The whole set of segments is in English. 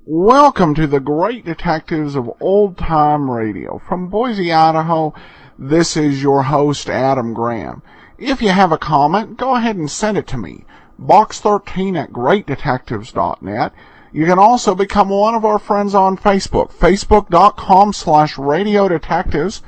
Welcome to the Great Detectives of Old Time Radio. From Boise, Idaho, this is your host, Adam Graham. If you have a comment, go ahead and send it to me. Box 13 at greatdetectives.net. You can also become one of our friends on Facebook, facebook.com/Radio Detectives.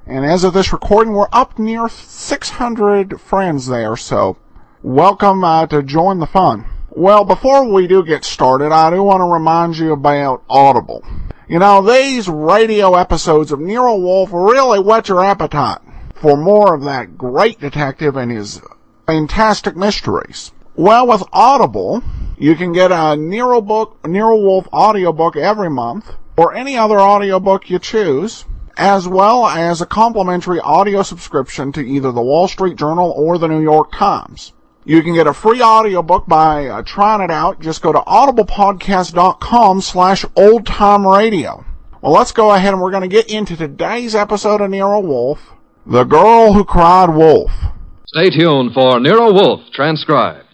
And as of this recording, we're up near 600 friends there, so welcome to join the fun. Well, before we do get started, I do want to remind you about Audible. You know, these radio episodes of Nero Wolfe really whet your appetite for more of that great detective and his fantastic mysteries. Well, with Audible, you can get a Nero Wolfe audiobook every month, or any other audiobook you choose, as well as a complimentary audio subscription to either the Wall Street Journal or the New York Times. You can get a free audiobook by trying it out. Just go to audiblepodcast.com/oldtimeradio. Well, let's go ahead and we're going to get into today's episode of Nero Wolfe, The Girl Who Cried Wolf. Stay tuned for Nero Wolfe, transcribed.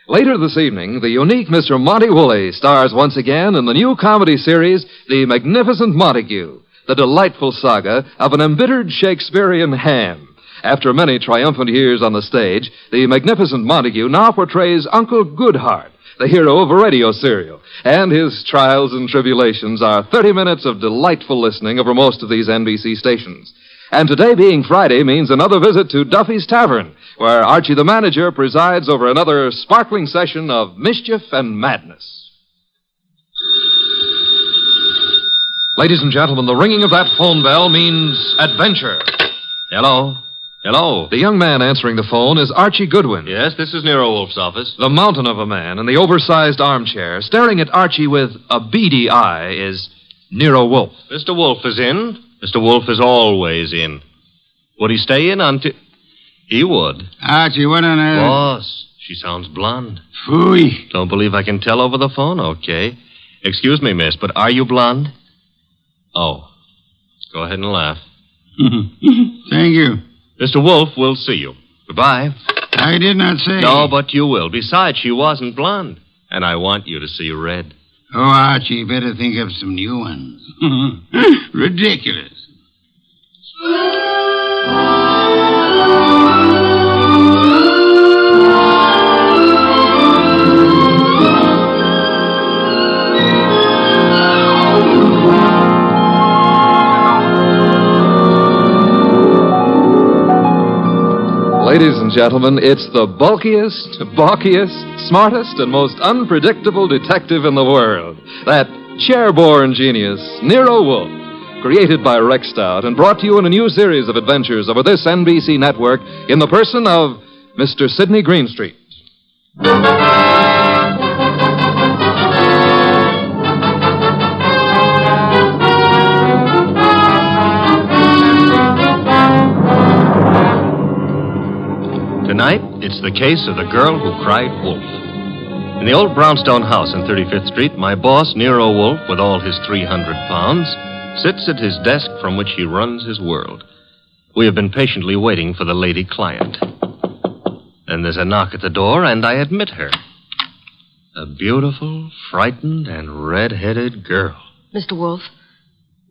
Later this evening, the unique Mr. Monty Woolley stars once again in the new comedy series, The Magnificent Montague, the delightful saga of an embittered Shakespearean ham. After many triumphant years on the stage, the Magnificent Montague now portrays Uncle Goodhart, the hero of a radio serial, and his trials and tribulations are 30 minutes of delightful listening over most of these NBC stations. And today being Friday means another visit to Duffy's Tavern, where Archie the manager presides over another sparkling session of mischief and madness. Ladies and gentlemen, the ringing of that phone bell means adventure. Hello? Hello. The young man answering the phone is Archie Goodwin. Yes, this is Nero Wolfe's office. The mountain of a man in the oversized armchair, staring at Archie with a beady eye, is Nero Wolfe. Mr. Wolfe is in. Mr. Wolfe is always in. Would he stay in until... He would. Archie, what on earth? Boss, she sounds blonde. Phooey. Don't believe I can tell over the phone? Okay. Excuse me, miss, but are you blonde? Oh. Go ahead and laugh. Thank you. Mr. Wolfe will see you. Goodbye. I did not say. No, but you will. Besides, she wasn't blonde. And I want you to see red. Oh, Archie, better think of some new ones. Ridiculous. Ladies and gentlemen, it's the bulkiest, balkiest, smartest, and most unpredictable detective in the world. That chair-born genius, Nero Wolfe, created by Rex Stout and brought to you in a new series of adventures over this NBC network in the person of Mr. Sidney Greenstreet. Tonight, it's the case of the girl who cried wolf. In the old brownstone house on 35th Street, my boss, Nero Wolfe, with all his 300 pounds, sits at his desk from which he runs his world. We have been patiently waiting for the lady client. Then there's a knock at the door, and I admit her. A beautiful, frightened, and red-headed girl. Mr. Wolfe?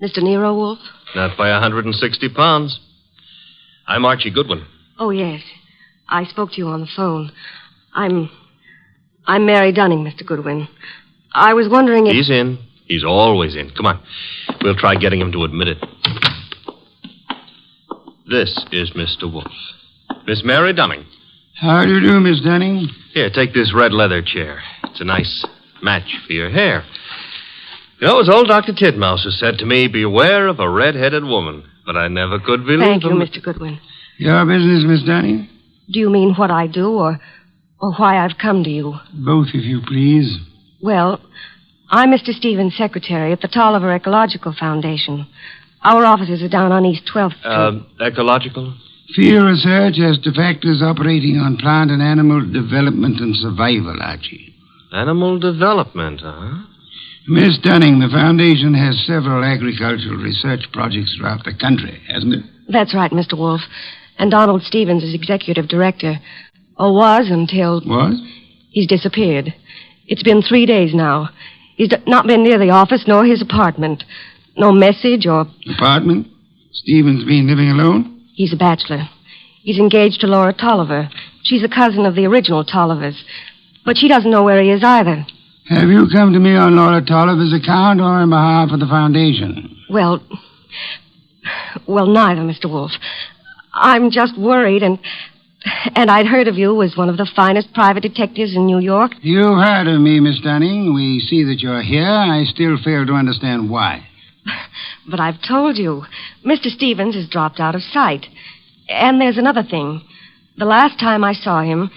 Mr. Nero Wolfe? Not by 160 pounds. I'm Archie Goodwin. Oh, yes. I spoke to you on the phone. I'm Mary Dunning, Mr. Goodwin. I was wondering if... He's in. He's always in. Come on. We'll try getting him to admit it. This is Mr. Wolfe. Miss Mary Dunning. How do you do, Miss Dunning? Here, take this red leather chair. It's a nice match for your hair. You know, it was old Dr. Titmouse who said to me, beware of a red-headed woman. But I never could believe Thank you, him. Mr. Goodwin. Your business, Miss Dunning? Do you mean what I do or why I've come to you? Both, if you please. Well, I'm Mr. Stevens' secretary at the Tolliver Ecological Foundation. Our offices are down on East 12th Street. Ecological? Field research as to factors operating on plant and animal development and survival, Archie. Animal development, huh? Miss Dunning, the foundation has several agricultural research projects throughout the country, hasn't it? That's right, Mr. Wolfe. And Donald Stevens is executive director. Or was until... Was? He's disappeared. It's been 3 days now. He's not been near the office nor his apartment. No message or... Apartment? Stevens been living alone? He's a bachelor. He's engaged to Laura Tolliver. She's a cousin of the original Tollivers. But she doesn't know where he is either. Have you come to me on Laura Tolliver's account or on behalf of the foundation? Well, neither, Mr. Wolfe. I'm just worried, and I'd heard of you as one of the finest private detectives in New York. You've heard of me, Miss Dunning. We see that you're here. I still fail to understand why. But I've told you. Mr. Stevens has dropped out of sight. And there's another thing. The last time I saw him,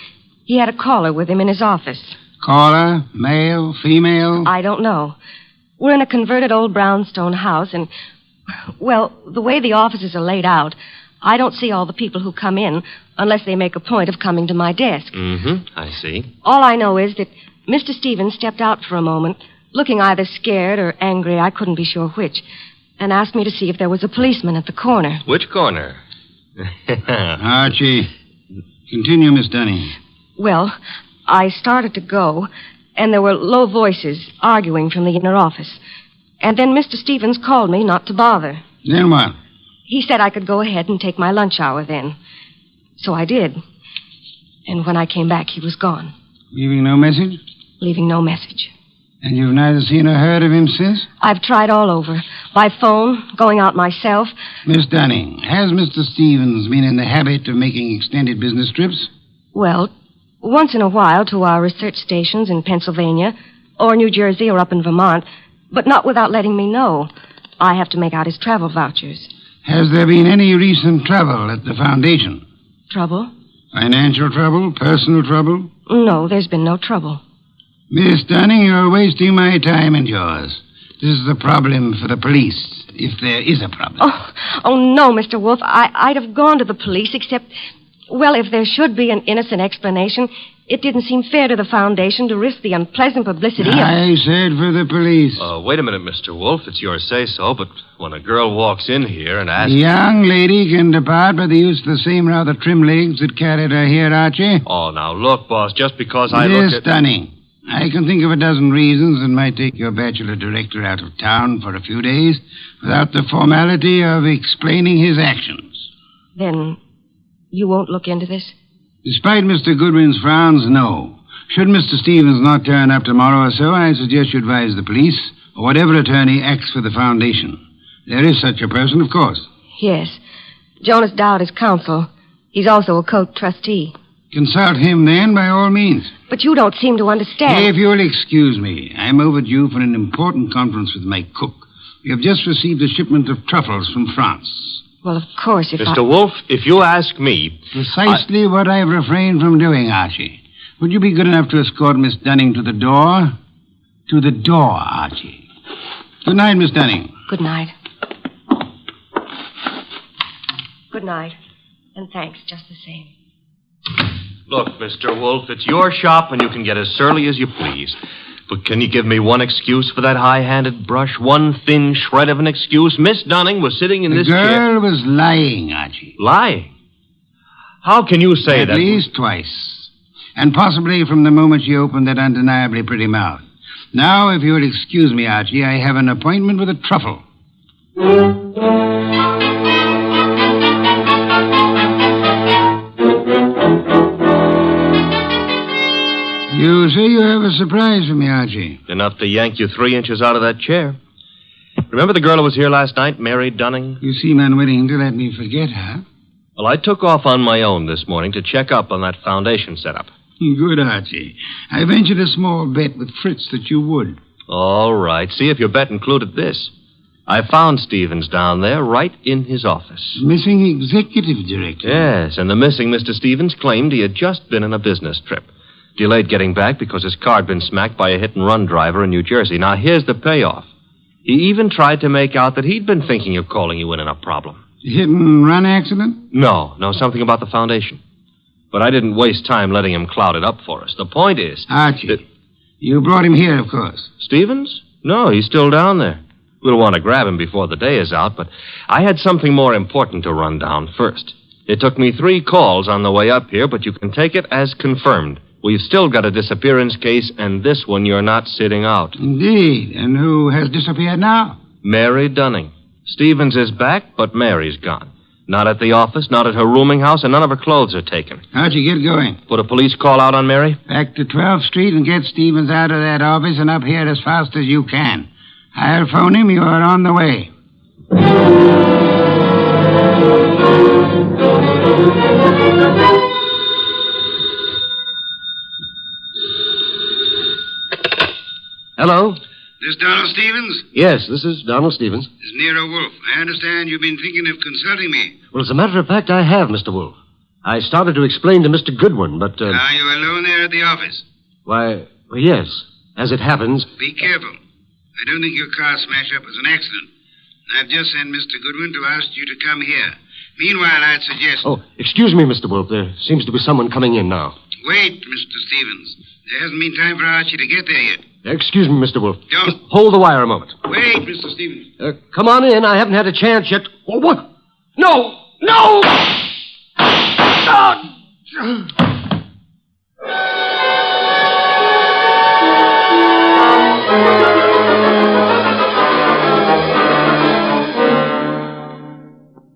he had a caller with him in his office. Caller? Male? Female? I don't know. We're in a converted old brownstone house, and, well, the way the offices are laid out, I don't see all the people who come in unless they make a point of coming to my desk. I see. All I know is that Mr. Stevens stepped out for a moment, looking either scared or angry, I couldn't be sure which, and asked me to see if there was a policeman at the corner. Which corner? Archie, continue, Miss Dunning. Well, I started to go, and there were low voices arguing from the inner office. And then Mr. Stevens called me not to bother. Then what? He said I could go ahead and take my lunch hour then. So I did. And when I came back, he was gone. Leaving no message? Leaving no message. And you've neither seen or heard of him since? I've tried all over. By phone, going out myself. Miss Dunning, has Mr. Stevens been in the habit of making extended business trips? Well, once in a while to our research stations in Pennsylvania, or New Jersey, or up in Vermont, but not without letting me know. I have to make out his travel vouchers. Has there been any recent trouble at the foundation? Trouble? Financial trouble? Personal trouble? No, there's been no trouble. Miss Dunning, you're wasting my time and yours. This is a problem for the police, if there is a problem. Oh no, Mr. Wolfe. I'd have gone to the police, except, well, if there should be an innocent explanation, it didn't seem fair to the foundation to risk the unpleasant publicity I said for the police. Wait a minute, Mr. Wolfe. It's your say-so, but when a girl walks in here and asks... The young lady can depart by the use of the same rather trim legs that carried her here, Archie. Oh, now, look, boss, just because I Miss look at... Dunning, I can think of a dozen reasons that might take your bachelor director out of town for a few days without the formality of explaining his actions. Then you won't look into this? Despite Mr. Goodwin's frowns, no. Should Mr. Stevens not turn up tomorrow or so, I suggest you advise the police or whatever attorney acts for the foundation. There is such a person, of course. Yes. Jonas Dowd is counsel. He's also a Coke trustee. Consult him, then, by all means. But you don't seem to understand. If you'll excuse me, I'm overdue for an important conference with my cook. We have just received a shipment of truffles from France. Well, of course, if Mr. Wolfe, if you ask me... Precisely what I've refrained from doing, Archie. Would you be good enough to escort Miss Dunning to the door? To the door, Archie. Good night, Miss Dunning. Good night. Good night. And thanks, just the same. Look, Mr. Wolfe, it's your shop and you can get as surly as you please. But can you give me one excuse for that high-handed brush? One thin shred of an excuse? Miss Dunning was sitting in this chair... The girl was lying, Archie. Lying? How can you say that? At least twice. And possibly from the moment she opened that undeniably pretty mouth. Now, if you would excuse me, Archie, I have an appointment with a truffle. You say you have a surprise for me, Archie. Enough to yank you 3 inches out of that chair. Remember the girl who was here last night, Mary Dunning? You seem unwilling to let me forget her. Well, I took off on my own this morning to check up on that foundation setup. Good, Archie. I ventured a small bet with Fritz that you would. All right. See if your bet included this. I found Stevens down there right in his office. Missing executive director. Yes, and the missing Mr. Stevens claimed he had just been on a business trip. Delayed getting back because his car had been smacked by a hit-and-run driver in New Jersey. Now, here's the payoff. He even tried to make out that he'd been thinking of calling you in a problem. Hit-and-run accident? No, something about the foundation. But I didn't waste time letting him cloud it up for us. The point is... Archie, you brought him here, of course. Stevens? No, he's still down there. We'll want to grab him before the day is out, but I had something more important to run down first. It took me 3 calls on the way up here, but you can take it as confirmed. We've still got a disappearance case, and this one you're not sitting out. Indeed. And who has disappeared now? Mary Dunning. Stevens is back, but Mary's gone. Not at the office, not at her rooming house, and none of her clothes are taken. Archie, get going. Put a police call out on Mary? Back to 12th Street and get Stevens out of that office and up here as fast as you can. I'll phone him. You are on the way. Hello? This Donald Stevens? Yes, this is Donald Stevens. This is Nero Wolfe. I understand you've been thinking of consulting me. Well, as a matter of fact, I have, Mr. Wolfe. I started to explain to Mr. Goodwin, but... Are you alone there at the office? Why, well, yes. As it happens... Be careful. I don't think your car smash-up was an accident. I've just sent Mr. Goodwin to ask you to come here. Meanwhile, I'd suggest... Oh, excuse me, Mr. Wolfe. There seems to be someone coming in now. Wait, Mr. Stevens. There hasn't been time for Archie to get there yet. Excuse me, Mr. Wolfe. Don't. Just hold the wire a moment. Wait, Mr. Stevens. Come on in. I haven't had a chance yet. Oh, what? No! No!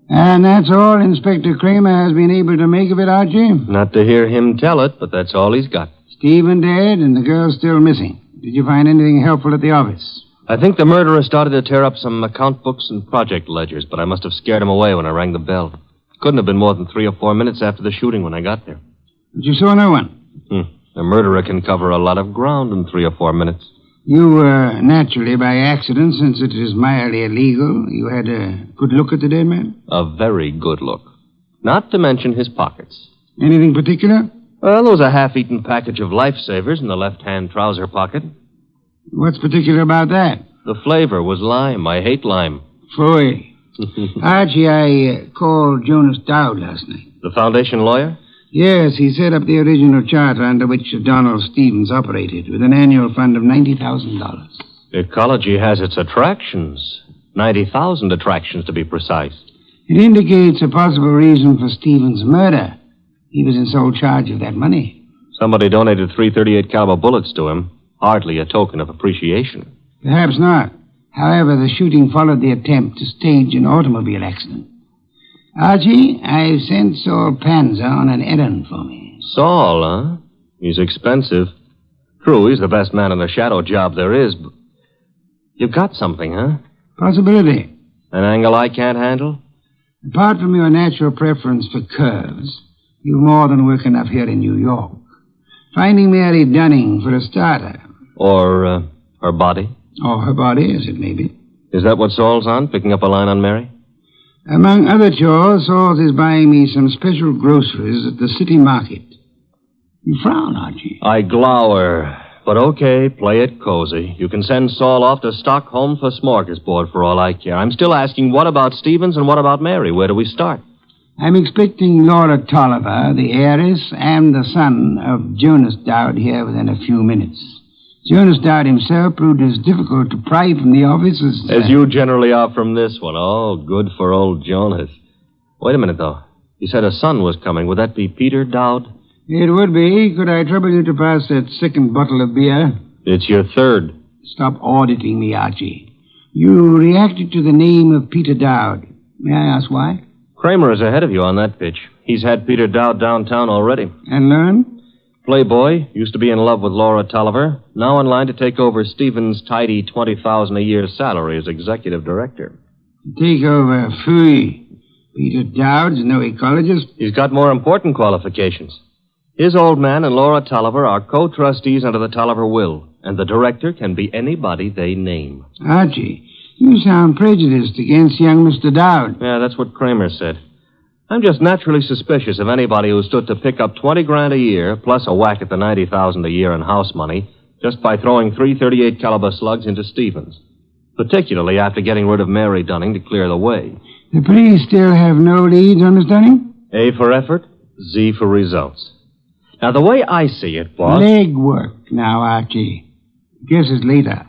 And that's all Inspector Kramer has been able to make of it, Archie? Not to hear him tell it, but that's all he's got. Stephen dead and the girl still missing. Did you find anything helpful at the office? I think the murderer started to tear up some account books and project ledgers, but I must have scared him away when I rang the bell. Couldn't have been more than 3 or 4 minutes after the shooting when I got there. But you saw no one? A murderer can cover a lot of ground in 3 or 4 minutes. You were naturally by accident, since it is mildly illegal. You had a good look at the dead man? A very good look. Not to mention his pockets. Anything particular? Well, there was a half-eaten package of lifesavers in the left-hand trouser pocket. What's particular about that? The flavor was lime. I hate lime. Phooey. Archie, I called Jonas Dowd last night. The foundation lawyer? Yes, he set up the original charter under which Donald Stevens operated, with an annual fund of $90,000. Ecology has its attractions. 90,000 attractions, to be precise. It indicates a possible reason for Stevens' murder. He was in sole charge of that money. Somebody donated 338 caliber bullets to him. Hardly a token of appreciation. Perhaps not. However, the shooting followed the attempt to stage an automobile accident. Archie, I've sent Saul Panzer on an errand for me. Saul, huh? He's expensive. True, he's the best man in the shadow job there is, but... You've got something, huh? Possibility. An angle I can't handle? Apart from your natural preference for curves, you've more than work enough here in New York. Finding Mary Dunning, for a starter. Or, her body? Or her body, as it may be. Is that what Saul's on, picking up a line on Mary? Among other chores, Saul is buying me some special groceries at the city market. You frown, Archie. I glower. But okay, play it cozy. You can send Saul off to Stockholm for smorgasbord for all I care. I'm still asking, what about Stevens and what about Mary? Where do we start? I'm expecting Laura Tolliver, the heiress, and the son of Jonas Dowd here within a few minutes. Jonas Dowd himself proved as difficult to pry from the office as... As you generally are from this one. Oh, good for old Jonas. Wait a minute, though. You said a son was coming. Would that be Peter Dowd? It would be. Could I trouble you to pass that second bottle of beer? It's your third. Stop auditing me, Archie. You reacted to the name of Peter Dowd. May I ask why? Kramer is ahead of you on that pitch. He's had Peter Dowd downtown already. And learned? Playboy, used to be in love with Laura Tolliver, now in line to take over Stevens' tidy $20,000 a year salary as executive director. Take over, phooey. Peter Dowd's no ecologist. He's got more important qualifications. His old man and Laura Tolliver are co-trustees under the Tolliver will, and the director can be anybody they name. Archie, you sound prejudiced against young Mr. Dowd. Yeah, that's what Kramer said. I'm just naturally suspicious of anybody who stood to pick up 20 grand a year, plus a whack at the 90,000 a year in house money, just by throwing 338 caliber slugs into Stevens. Particularly after getting rid of Mary Dunning to clear the way. The police still have no leads on Miss Dunning? A for effort, Z for results. Now, the way I see it, boss... Legwork now, Archie. Guess it's later.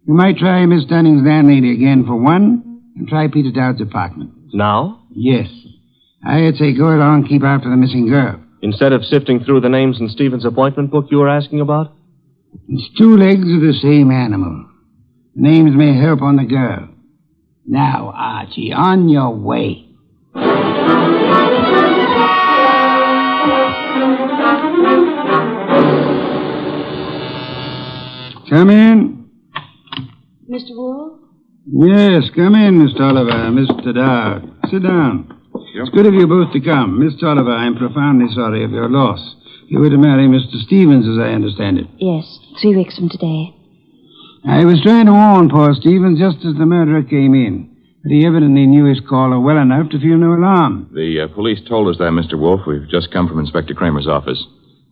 You might try Miss Dunning's landlady again for one, and try Peter Dowd's apartment. Now? Yes. I'd say go along and keep after the missing girl. Instead of sifting through the names in Stevens' appointment book you were asking about? It's two legs of the same animal. The names may help on the girl. Now, Archie, on your way. Come in. Mr. Wolfe? Yes, come in, Mr. Oliver, Mr. Dowd. Sit down. It's good of you both to come. Mr. Oliver, I'm profoundly sorry of your loss. You were to marry Mr. Stevens, as I understand it. Yes, 3 weeks from today. I was trying to warn poor Stevens just as the murderer came in. But he evidently knew his caller well enough to feel no alarm. The police told us that, Mr. Wolfe. We've just come from Inspector Kramer's office.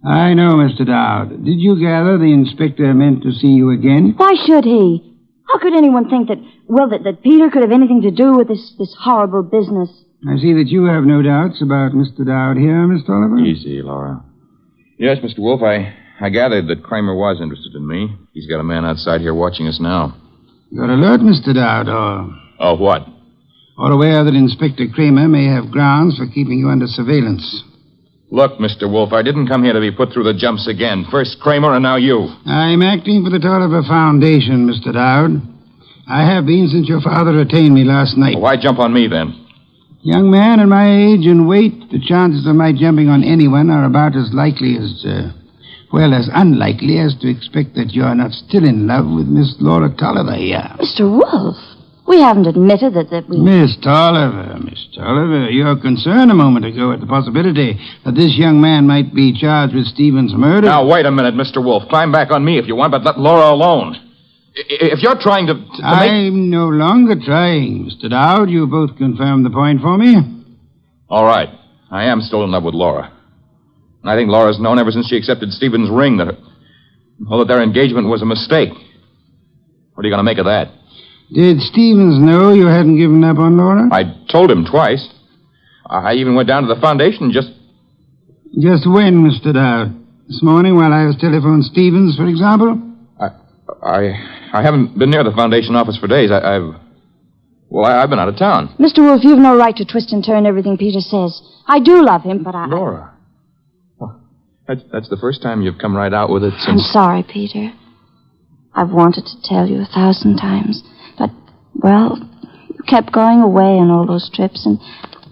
I know, Mr. Dowd. Did you gather the inspector meant to see you again? Why should he? How could anyone think that Peter could have anything to do with this horrible business? I see that you have no doubts about Mr. Dowd here, Mr. Oliver. Easy, Laura. Yes, Mr. Wolfe, I gathered that Kramer was interested in me. He's got a man outside here watching us now. You're alert, Mr. Dowd, or... Oh, what? Or aware that Inspector Kramer may have grounds for keeping you under surveillance. Look, Mr. Wolfe, I didn't come here to be put through the jumps again. First Kramer and now you. I'm acting for the Tolliver Foundation, Mr. Dowd. I have been since your father retained me last night. Why jump on me, then? Young man at my age and weight, the chances of my jumping on anyone are about as likely as, as unlikely as to expect that you're not still in love with Miss Laura Tolliver here. Mr. Wolfe, we haven't admitted that we... Miss Tolliver, your concern a moment ago at the possibility that this young man might be charged with Stevens' murder... Now, wait a minute, Mr. Wolfe. Climb back on me if you want, but let Laura alone. If you're trying to I'm no longer trying, Mr. Dowd. You both confirmed the point for me. All right. I am still in love with Laura. And I think Laura's known ever since she accepted Stevens' ring that their engagement was a mistake. What are you going to make of that? Did Stevens know you hadn't given up on Laura? I told him twice. I even went down to the foundation just... Just when, Mr. Dowd? This morning while I was telephoning Stevens, for example? I haven't been near the foundation office for days. I've been out of town. Mr. Wolfe, you've no right to twist and turn everything Peter says. I do love him, but Laura. Well, that's the first time you've come right out with it since... I'm sorry, Peter. I've wanted to tell you 1,000 times. But, you kept going away on all those trips, and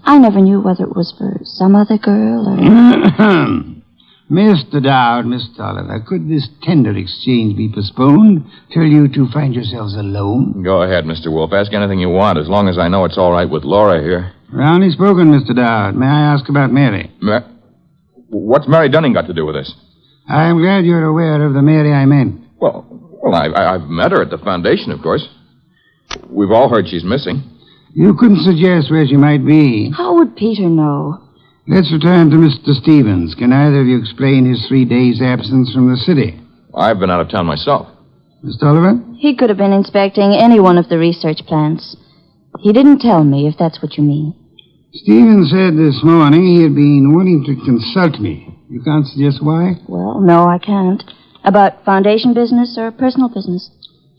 I never knew whether it was for some other girl or... Mr. Dowd, Miss Tolliver, could this tender exchange be postponed till you two find yourselves alone? Go ahead, Mr. Wolfe. Ask anything you want, as long as I know it's all right with Laura here. Roundly spoken, Mr. Dowd. May I ask about Mary? What's Mary Dunning got to do with this? I'm glad you're aware of the Mary I meant. Well, I've met her at the foundation, of course. We've all heard she's missing. You couldn't suggest where she might be. How would Peter know? Let's return to Mr. Stevens. Can either of you explain his 3 days' absence from the city? I've been out of town myself. Miss Tolliver? He could have been inspecting any one of the research plants. He didn't tell me, if that's what you mean. Stevens said this morning he had been wanting to consult me. You can't suggest why? Well, no, I can't. About foundation business or personal business?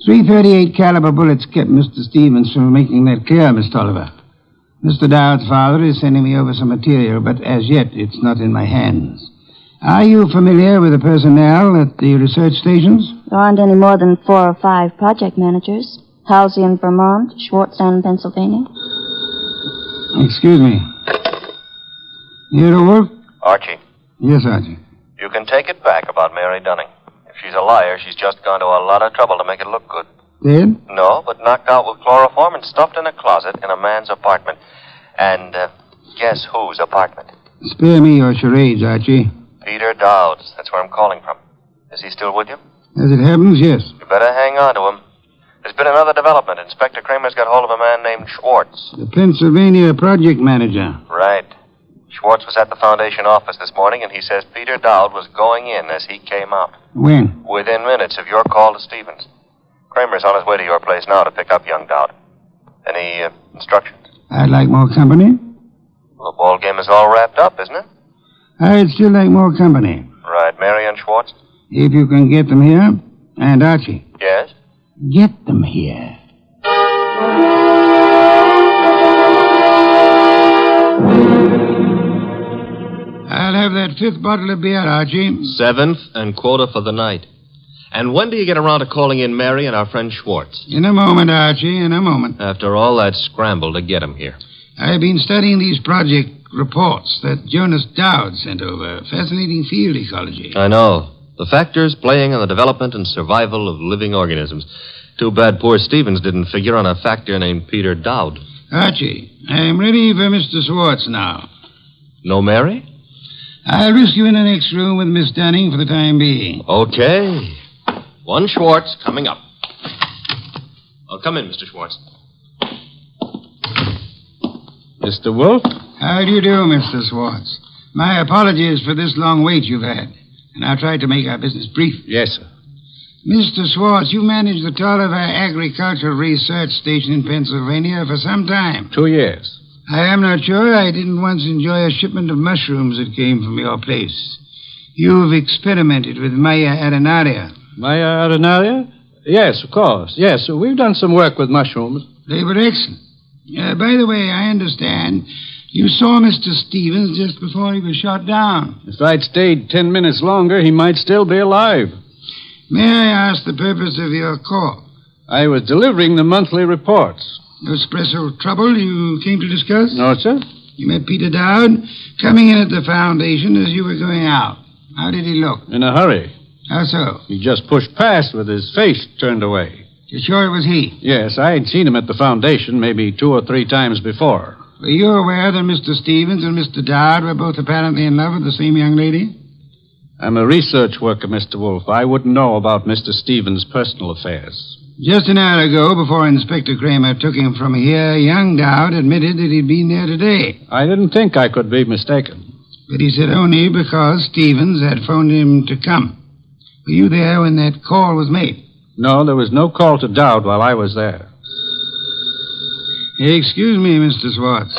338 caliber bullets kept Mr. Stevens from making that clear, Miss Tolliver. Mr. Dowd's father is sending me over some material, but as yet it's not in my hands. Are you familiar with the personnel at the research stations? There aren't any more than 4 or 5 project managers. Halsey in Vermont, Schwartz down in Pennsylvania. Excuse me. Nero Wolfe? Archie, Yes, Archie. you can take it back about Mary Dunning. If she's a liar, she's just gone to a lot of trouble to make it look good. Dead? No, but knocked out with chloroform and stuffed in a closet in a man's apartment. And guess whose apartment? Spare me your charades, Archie. Peter Dowd's. That's where I'm calling from. Is he still with you? As it happens, yes. You better hang on to him. There's been another development. Inspector Kramer's got hold of a man named Schwartz. The Pennsylvania project manager. Right. Schwartz was at the Foundation office this morning, and he says Peter Dowd was going in as he came out. When? Within minutes of your call to Stevens. Kramer's on his way to your place now to pick up young Dowd. Any instructions? I'd like more company. Well, the ball game is all wrapped up, isn't it? I'd still like more company. Right. Mary and Schwartz? If you can get them here. And Archie. Yes? Get them here. I'll have that 5th bottle of beer, Archie. 7th and quota for the night. And when do you get around to calling in Mary and our friend Schwartz? In a moment, Archie, in a moment. After all that scramble to get him here. I've been studying these project reports that Jonas Dowd sent over. Fascinating field ecology. I know. The factors playing on the development and survival of living organisms. Too bad poor Stevens didn't figure on a factor named Peter Dowd. Archie, I'm ready for Mr. Schwartz now. No Mary? I'll risk you in the next room with Miss Dunning for the time being. Okay. One Schwartz coming up. Oh, come in, Mr. Schwartz. Mr. Wolfe? How do you do, Mr. Schwartz? My apologies for this long wait you've had, and I'll try to make our business brief. Yes, sir. Mr. Schwartz, you managed the Tolliver Agricultural Research Station in Pennsylvania for some time. 2 years. I am not sure I didn't once enjoy a shipment of mushrooms that came from your place. You've experimented with Maya arenaria. Maya arenaria? Yes, of course. Yes, we've done some work with mushrooms. They were excellent. By the way, I understand you saw Mr. Stevens just before he was shot down. If I'd stayed 10 minutes longer, he might still be alive. May I ask the purpose of your call? I was delivering the monthly reports. No special trouble you came to discuss? No, sir. You met Peter Dowd coming in at the Foundation as you were going out. How did he look? In a hurry. How so? He just pushed past with his face turned away. You're sure it was he? Yes, I had seen him at the Foundation maybe 2 or 3 times before. Were you aware that Mr. Stevens and Mr. Dowd were both apparently in love with the same young lady? I'm a research worker, Mr. Wolfe. I wouldn't know about Mr. Stevens' personal affairs. Just an hour ago, before Inspector Kramer took him from here, young Dowd admitted that he'd been there today. I didn't think I could be mistaken. But he said only because Stevens had phoned him to come. Were you there when that call was made? No, there was no call to Dowd while I was there. Excuse me, Mr. Schwartz.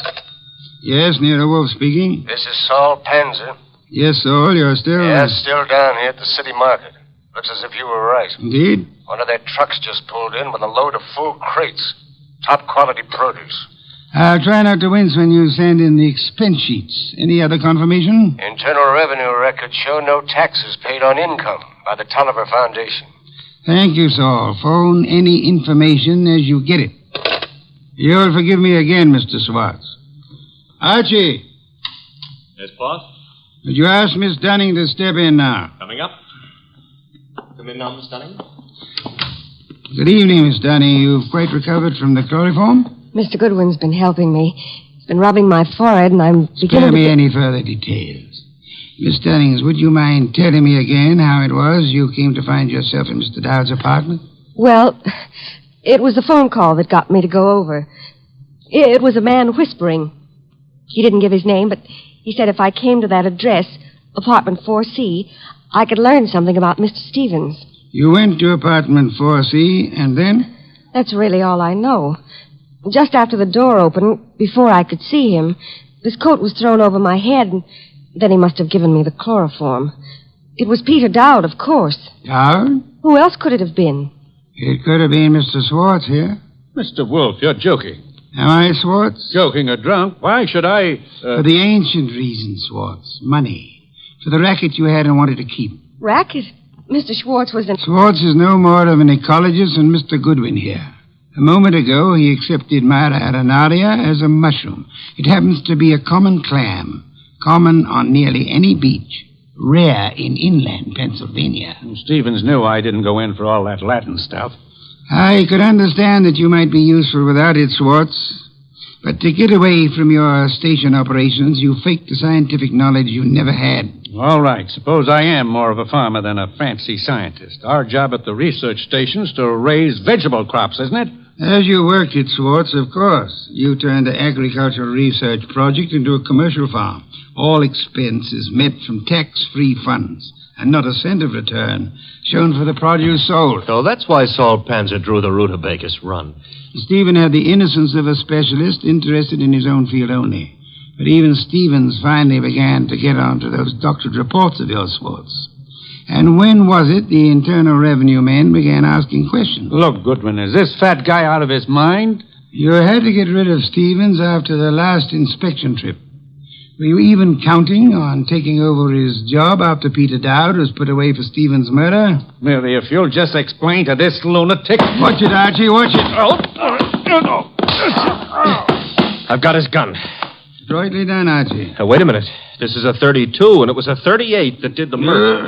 Yes, Nero Wolfe speaking. This is Saul Panzer. Yes, Saul, you're still... Yeah, still down here at the city market. Looks as if you were right. Indeed? One of their trucks just pulled in with a load of full crates. Top quality produce. I'll try not to wince when you send in the expense sheets. Any other confirmation? Internal Revenue records show no taxes paid on income by the Tolliver Foundation. Thank you, Saul. Phone any information as you get it. You'll forgive me again, Mr. Schwartz. Archie. Yes, boss? Would you ask Miss Dunning to step in now? Coming up. Come in now, Miss Dunning. Good evening, Miss Dunning. You've quite recovered from the chloroform? Mr. Goodwin's been helping me. He's been rubbing my forehead, and I'm beginning Spare me any further details. Miss Dunnings, would you mind telling me again how it was you came to find yourself in Mr. Dowd's apartment? Well, it was the phone call that got me to go over. It was a man whispering. He didn't give his name, but he said if I came to that address, apartment 4C, I could learn something about Mr. Stevens. You went to apartment 4C, and then? That's really all I know. Just after the door opened, before I could see him, this coat was thrown over my head, and then he must have given me the chloroform. It was Peter Dowd, of course. Dowd? Who else could it have been? It could have been Mr. Schwartz here. Mr. Wolfe, you're joking. Am I, Schwartz? Joking or drunk? Why should I... For the ancient reason, Schwartz. Money. For the racket you had and wanted to keep. Racket? Mr. Schwartz was an... Schwartz is no more of an ecologist than Mr. Goodwin here. A moment ago, he accepted Myra arenaria as a mushroom. It happens to be a common clam, common on nearly any beach, rare in inland Pennsylvania. Stevens knew I didn't go in for all that Latin stuff. I could understand that you might be useful without it, Schwartz. But to get away from your station operations, you faked the scientific knowledge you never had. All right. Suppose I am more of a farmer than a fancy scientist. Our job at the research station's to raise vegetable crops, isn't it? As you worked it, Swartz, of course. You turned the agricultural research project into a commercial farm. All expenses met from tax-free funds, and not a cent of return shown for the produce sold. So that's why Saul Panzer drew the rutabagus run. Stephen had the innocence of a specialist interested in his own field only. But even Stevens finally began to get onto those doctored reports of yours, Swartz. And when was it the Internal Revenue men began asking questions? Look, Goodwin, is this fat guy out of his mind? You had to get rid of Stevens after the last inspection trip. Were you even counting on taking over his job after Peter Dowd was put away for Stevens' murder? Mary, if you'll just explain to this lunatic... Watch it, Archie, watch it. I've got his gun. Adroitly done, Archie. Wait a minute. This is a 32, and it was a 38 that did the murder.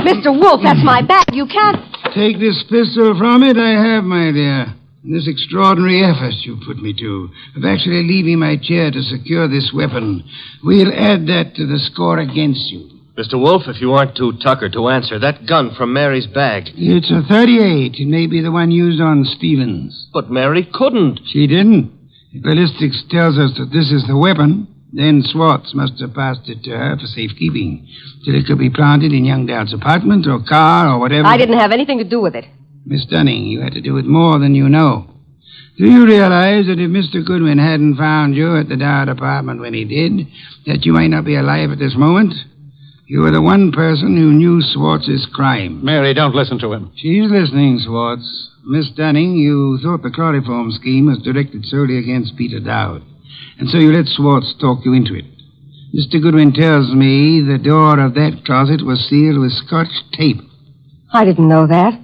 Mr. Wolfe, that's my bag. You can't... Take this pistol from it, I have, my dear. And this extraordinary effort you put me to, of actually leaving my chair to secure this weapon, we'll add that to the score against you. Mr. Wolfe, if you aren't too tuckered to answer, that gun from Mary's bag. It's a 38. It may be the one used on Stevens. But Mary couldn't. She didn't. If ballistics tells us that this is the weapon, then Swartz must have passed it to her for safekeeping, till it could be planted in young Dowd's apartment or car or whatever. I didn't have anything to do with it. Miss Dunning, you had to do it more than you know. Do you realize that if Mr. Goodwin hadn't found you at the Dowd apartment when he did, that you might not be alive at this moment? You were the one person who knew Swartz's crime. Mary, don't listen to him. She's listening, Swartz. Miss Dunning, you thought the chloroform scheme was directed solely against Peter Dowd, and so you let Swartz talk you into it. Mr. Goodwin tells me the door of that closet was sealed with Scotch tape. I didn't know that.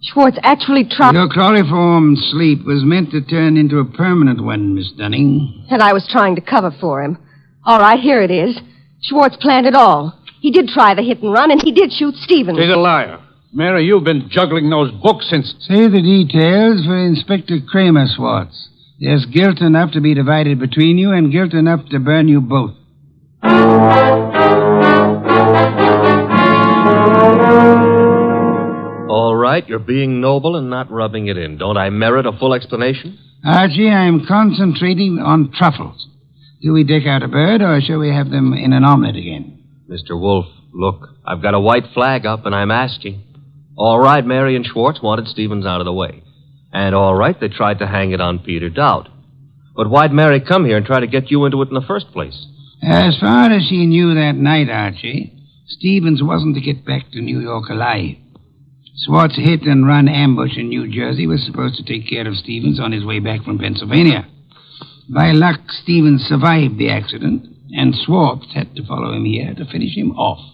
Schwartz actually tried... Your chloroform sleep was meant to turn into a permanent one, Miss Dunning. And I was trying to cover for him. All right, here it is. Schwartz planned it all. He did try the hit and run, and he did shoot Stevens. He's a liar. Mary, you've been juggling those books since... Say the details for Inspector Kramer, Swartz. There's guilt enough to be divided between you and guilt enough to burn you both. All right, you're being noble and not rubbing it in. Don't I merit a full explanation? Archie, I'm concentrating on truffles. Do we deck out a bird, or shall we have them in an omelet again? Mr. Wolfe, look, I've got a white flag up, and I'm asking. All right, Mary and Schwartz wanted Stevens out of the way. And all right, they tried to hang it on Peter Dowd. But why'd Mary come here and try to get you into it in the first place? As far as she knew that night, Archie, Stevens wasn't to get back to New York alive. Swartz hit and run ambush in New Jersey was supposed to take care of Stevens on his way back from Pennsylvania. By luck, Stevens survived the accident, and Swartz had to follow him here to finish him off.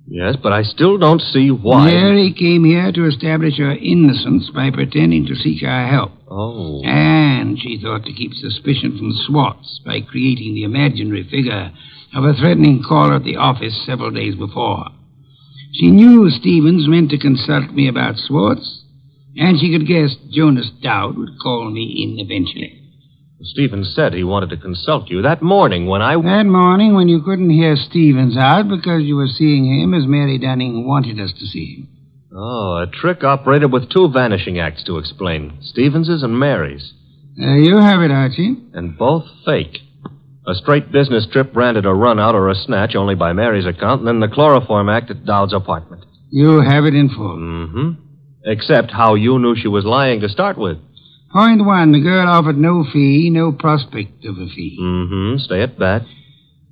Yes, but I still don't see why. Mary came here to establish her innocence by pretending to seek our help. Oh. And she thought to keep suspicion from Swartz by creating the imaginary figure of a threatening caller at the office several days before. She knew Stevens meant to consult me about Swartz, and she could guess Jonas Dowd would call me in eventually. Stevens said he wanted to consult you that morning when I... That morning when you couldn't hear Stevens out because you were seeing him as Mary Dunning wanted us to see him. Oh, a trick operated with two vanishing acts to explain. Stevens's and Mary's. You have it, Archie. And both fake. A straight business trip branded a run-out or a snatch only by Mary's account, and then the chloroform act at Dowd's apartment. You have it in full. Mm-hmm. Except how you knew she was lying to start with. Point one, the girl offered no fee, no prospect of a fee. Mm-hmm. Stay at that.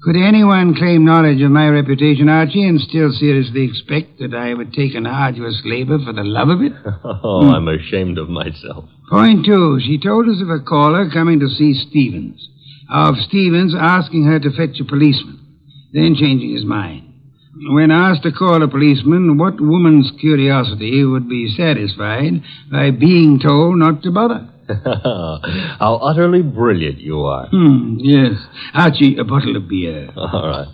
Could anyone claim knowledge of my reputation, Archie, and still seriously expect that I would take an arduous labor for the love of it? Oh, I'm ashamed of myself. Point two, she told us of a caller coming to see Stevens. Of Stevens asking her to fetch a policeman, then changing his mind. When asked to call a policeman, what woman's curiosity would be satisfied by being told not to bother? How utterly brilliant you are. Yes. Archie, a bottle of beer. All right.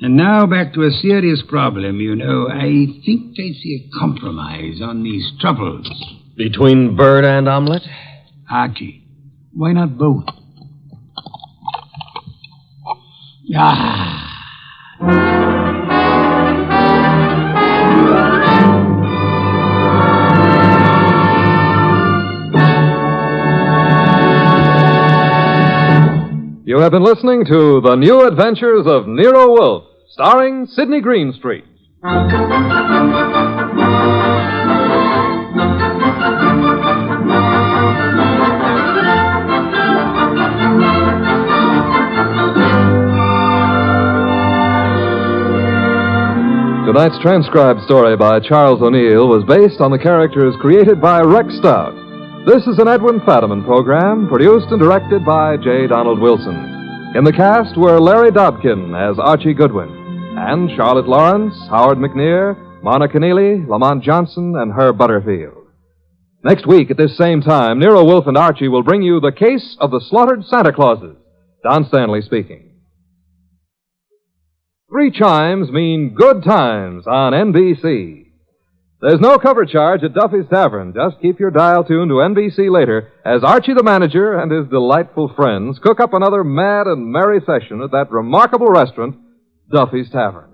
And now back to a serious problem, you know. I think I see a compromise on these troubles. Between bird and omelet? Archie, why not both? Ah. You have been listening to The New Adventures of Nero Wolfe, starring Sidney Greenstreet. Tonight's transcribed story by Charles O'Neill was based on the characters created by Rex Stout. This is an Edwin Fadiman program, produced and directed by J. Donald Wilson. In the cast were Larry Dobkin as Archie Goodwin, and Charlotte Lawrence, Howard McNear, Mona Keneally, Lamont Johnson, and Herb Butterfield. Next week at this same time, Nero Wolfe and Archie will bring you The Case of the Slaughtered Santa Clauses. Don Stanley speaking. 3 chimes mean good times on NBC. There's no cover charge at Duffy's Tavern. Just keep your dial tuned to NBC later as Archie the manager and his delightful friends cook up another mad and merry session at that remarkable restaurant, Duffy's Tavern.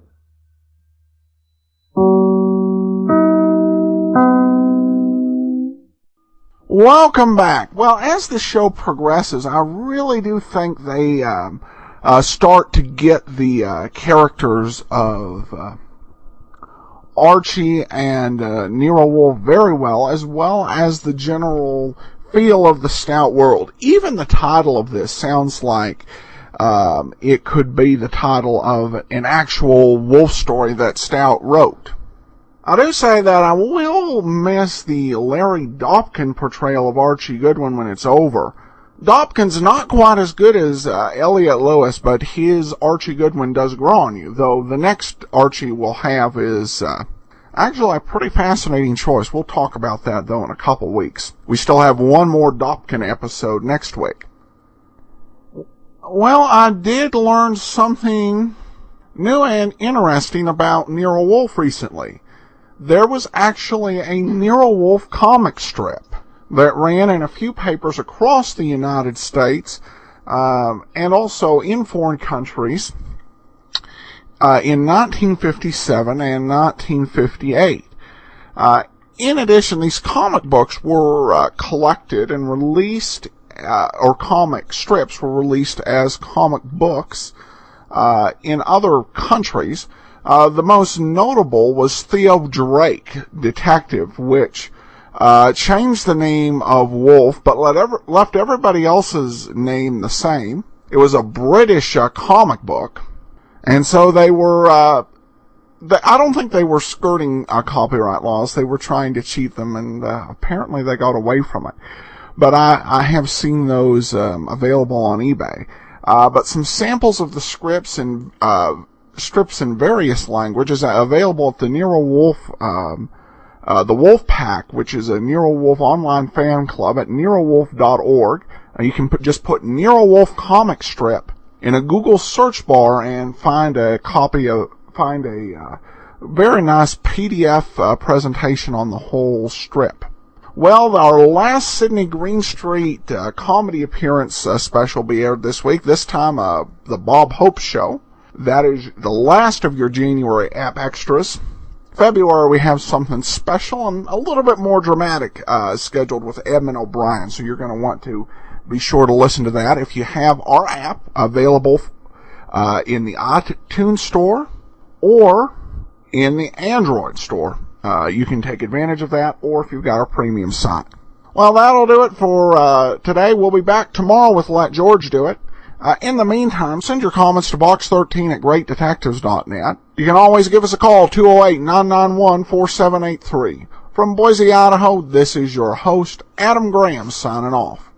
Welcome back. Well, as the show progresses, I really do think they start to get the characters of Archie and Nero Wolfe very well as the general feel of the Stout world. Even the title of this sounds like it could be the title of an actual Wolfe story that Stout wrote. I do say that I will miss the Larry Dobkin portrayal of Archie Goodwin when it's over. Dobkin's not quite as good as Elliot Lewis, but his Archie Goodwin does grow on you, though the next Archie we'll have is actually a pretty fascinating choice. We'll talk about that, though, in a couple weeks. We still have one more Dobkin episode next week. Well, I did learn something new and interesting about Nero Wolfe recently. There was actually a Nero Wolfe comic strip that ran in a few papers across the United States and also in foreign countries in 1957 and 1958. In addition, these comic books were collected and released, or comic strips were released as comic books in other countries. The most notable was Theo Drake, Detective, which changed the name of Wolfe, but left everybody else's name the same. It was a British comic book, and so they were, I don't think they were skirting copyright laws. They were trying to cheat them, and apparently they got away from it. But I have seen those available on eBay. But some samples of the strips in various languages are available at the Nero Wolfe, the Wolf Pack, which is a Nero Wolfe online fan club at nerowolfe.org. You can just put Nero Wolfe comic strip in a Google search bar and find a very nice PDF presentation on the whole strip. Well, our last Sidney Greenstreet comedy appearance special will be aired this week. This time, the Bob Hope Show. That is the last of your January app extras. February, we have something special and a little bit more dramatic scheduled with Edmund O'Brien, so you're going to want to be sure to listen to that. If you have our app available in the iTunes Store or in the Android Store, you can take advantage of that, or if you've got our premium site. Well, that'll do it for today. We'll be back tomorrow with Let George Do It. In the meantime, send your comments to box13 at greatdetectives.net. You can always give us a call, 208-991-4783. From Boise, Idaho, this is your host, Adam Graham, signing off.